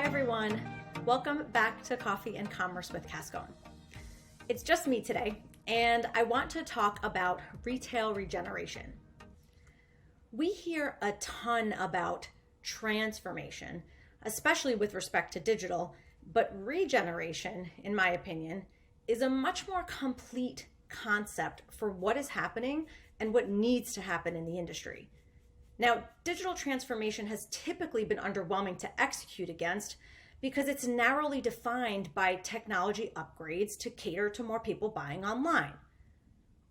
Hi everyone, welcome back to Coffee and Commerce with Cascone. It's just me today, and I want to talk about retail regeneration. We hear a ton about transformation, especially with respect to digital, but regeneration, in my opinion, is a much more complete concept for what is happening and what needs to happen in the industry. Now, digital transformation has typically been underwhelming to execute against because it's narrowly defined by technology upgrades to cater to more people buying online.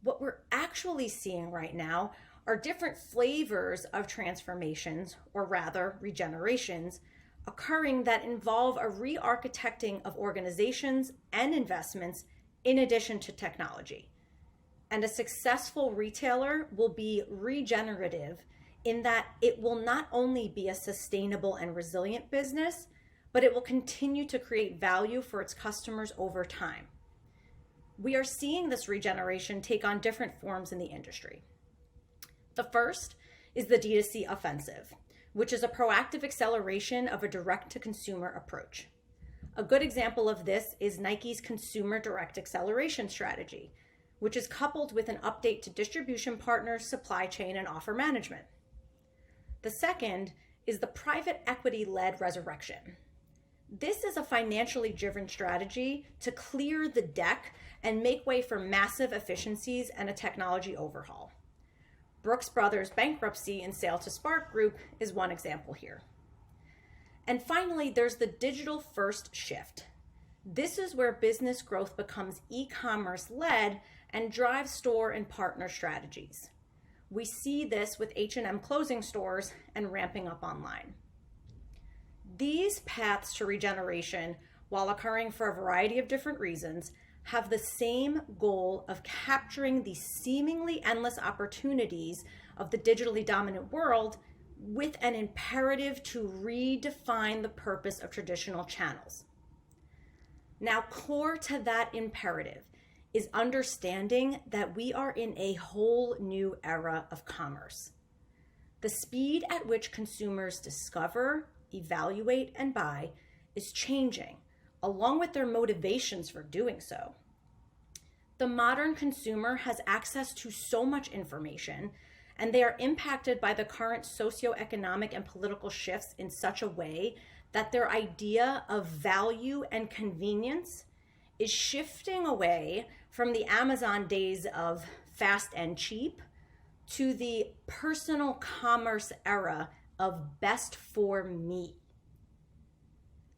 What we're actually seeing right now are different flavors of transformations, or rather regenerations, occurring that involve a re-architecting of organizations and investments in addition to technology. And a successful retailer will be regenerative in that it will not only be a sustainable and resilient business, but it will continue to create value for its customers over time. We are seeing this regeneration take on different forms in the industry. The first is the D2C offensive, which is a proactive acceleration of a direct-to-consumer approach. A good example of this is Nike's consumer direct acceleration strategy, which is coupled with an update to distribution partners, supply chain, and offer management. The second is the private equity-led resurrection. This is a financially driven strategy to clear the deck and make way for massive efficiencies and a technology overhaul. Brooks Brothers' bankruptcy and sale to Spark Group is one example here. And finally, there's the digital first shift. This is where business growth becomes e-commerce led and drives store and partner strategies. We see this with H&M closing stores and ramping up online. These paths to regeneration, while occurring for a variety of different reasons, have the same goal of capturing the seemingly endless opportunities of the digitally dominant world with an imperative to redefine the purpose of traditional channels. Now, core to that imperative is understanding that we are in a whole new era of commerce. The speed at which consumers discover, evaluate, and buy is changing, along with their motivations for doing so. The modern consumer has access to so much information, and they are impacted by the current socioeconomic and political shifts in such a way that their idea of value and convenience is shifting away from the Amazon days of fast and cheap to the personal commerce era of best for me.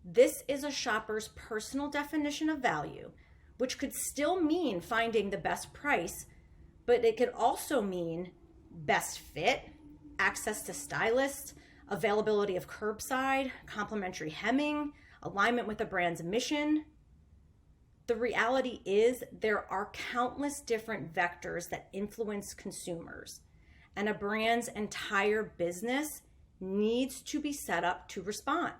This is a shopper's personal definition of value, which could still mean finding the best price, but it could also mean best fit, access to stylists, availability of curbside, complimentary hemming, alignment with a brand's mission. The reality is there are countless different vectors that influence consumers, and a brand's entire business needs to be set up to respond.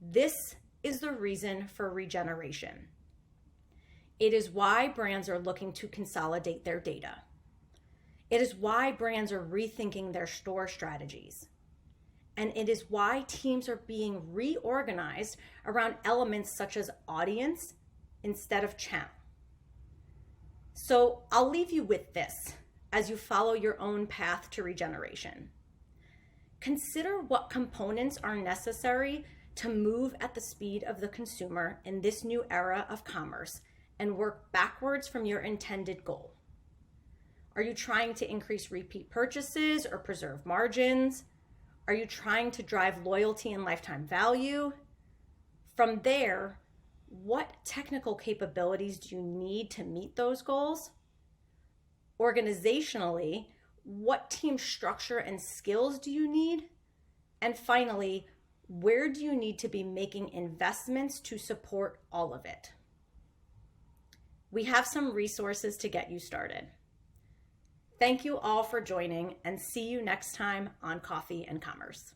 This is the reason for regeneration. It is why brands are looking to consolidate their data. It is why brands are rethinking their store strategies. And it is why teams are being reorganized around elements such as audience instead of channel. So I'll leave you with this as you follow your own path to regeneration. Consider what components are necessary to move at the speed of the consumer in this new era of commerce and work backwards from your intended goal. Are you trying to increase repeat purchases or preserve margins? Are you trying to drive loyalty and lifetime value? From there, what technical capabilities do you need to meet those goals? Organizationally, what team structure and skills do you need? And finally, where do you need to be making investments to support all of it? We have some resources to get you started. Thank you all for joining, and see you next time on Coffee and Commerce.